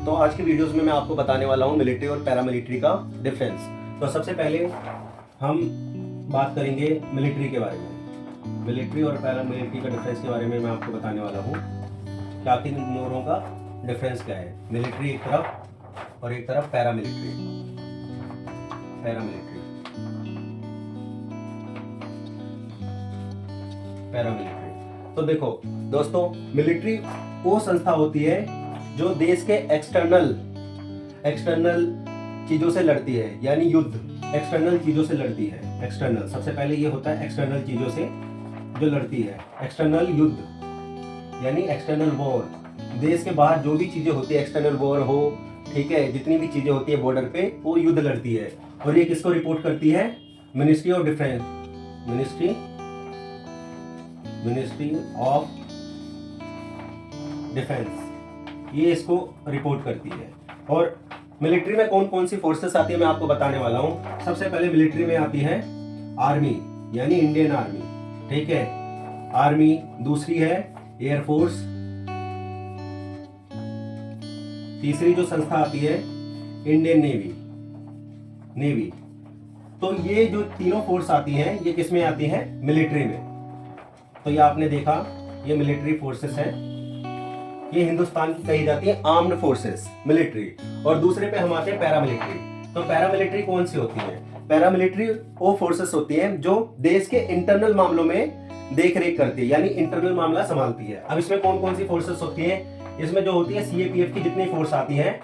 तो आज की वीडियोस में मैं आपको बताने वाला हूँ मिलिट्री और पैरामिलिट्री का डिफरेंस। तो सबसे पहले हम बात करेंगे मिलिट्री के बारे में। मिलिट्री और पैरामिलिट्री का डिफरेंस के बारे में मैं आपको बताने वाला हूँ कि आखिर इन दोनों का डिफरेंस क्या है। मिलिट्री एक तरफ और एक तरफ पैरामिलिट्री। पैरामिलिट्री पैरामिलिट्री तो देखो दोस्तों, मिलिट्री वो संस्था होती है जो देश के एक्सटर्नल चीजों से लड़ती है, यानी युद्ध एक्सटर्नल चीजों से लड़ती है। एक्सटर्नल सबसे पहले ये होता है एक्सटर्नल चीजों से जो लड़ती है। एक्सटर्नल युद्ध यानी एक्सटर्नल वॉर, देश के बाहर जो भी चीजें होती है, एक्सटर्नल वॉर हो, ठीक है, जितनी भी चीजें होती है बॉर्डर पे, वो युद्ध लड़ती है। और ये किसको रिपोर्ट करती है? Ministry of defence, ministry of defence, ये इसको रिपोर्ट करती है। और मिलिट्री में कौन कौन सी फोर्सेस आती है मैं आपको बताने वाला हूं। सबसे पहले मिलिट्री में आती है आर्मी, यानी इंडियन आर्मी, ठीक है, आर्मी। दूसरी है एयरफोर्स। तीसरी जो संस्था आती है इंडियन नेवी। तो ये जो तीनों फोर्स आती हैं, ये किस में आती हैं? मिलिट्री में। तो ये आपने देखा, ये मिलिट्री फोर्सेस है, ये हिंदुस्तान की कही जाती है आर्म्ड फोर्सेस, मिलिट्री। और दूसरे पे हम आते हैं पैरामिलिट्री। तो पैरामिलिट्री कौन सी होती है? पैरामिलिट्री वो फोर्सेस होती हैं जो देश के इंटरनल मामलों में देख रेख करती है, यानी इंटरनल मामला संभालती है। अब इसमें कौन कौन सी फोर्सेस होती हैं? इसमें जो होती है सीएपीएफ की जितनी फोर्स आती है,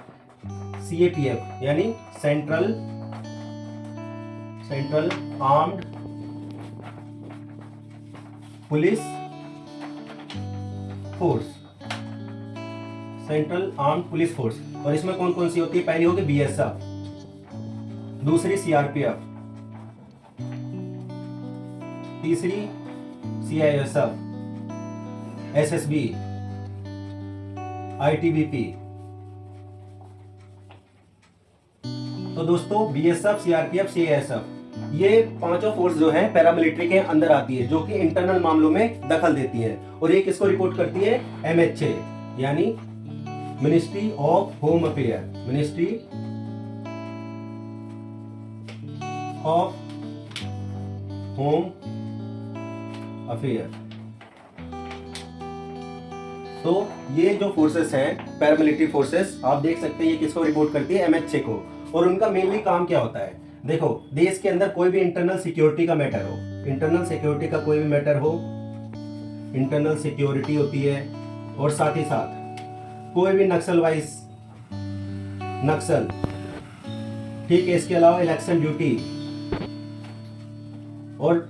सीएपीएफ यानी central armed police force, central armed police force. और इसमें कौन कौन सी होती है? पहली होगी बीएसएफ, दूसरी सीआरपीएफ, तीसरी सीआईएसएफ, एसएसबी, आईटीबीपी। तो दोस्तों बीएसएफ, सीआरपीएफ, सीआईएसएफ, ये पांचों फोर्स जो है पैरामिलिट्री के अंदर आती है, जो कि इंटरनल मामलों में दखल देती है। और ये किसको रिपोर्ट करती है? एमएचए यानी ministry of home affair, ministry of home affair. तो ये जो फोर्सेस हैं पैरामिलिट्री फोर्सेस, आप देख सकते हैं ये किसको रिपोर्ट करती है? एमएचए को। और उनका मेनली काम क्या होता है? देखो, देश के अंदर कोई भी इंटरनल सिक्योरिटी का मैटर हो, इंटरनल सिक्योरिटी का कोई भी मैटर हो, इंटरनल सिक्योरिटी होती है। और साथ ही साथ कोई भी नक्सल, ठीक है, इसके अलावा इलेक्शन ड्यूटी। और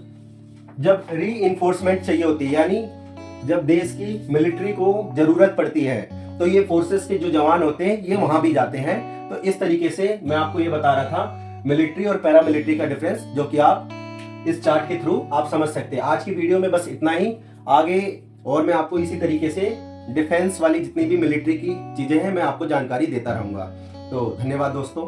जब री इन्फोर्समेंट चाहिए होती है, यानी जब देश की मिलिट्री को जरूरत पड़ती है, तो ये फोर्सेस के जो जवान होते हैं ये वहां भी जाते हैं। तो इस तरीके से मैं आपको ये बता रहा था मिलिट्री और पैरामिलिट्री का डिफरेंस, जो कि आप इस चार्ट के थ्रू आप समझ सकते हैं। आज की वीडियो में बस इतना ही। आगे और मैं आपको इसी तरीके से डिफेंस वाली जितनी भी मिलिट्री की चीजें हैं मैं आपको जानकारी देता रहूंगा। तो धन्यवाद दोस्तों।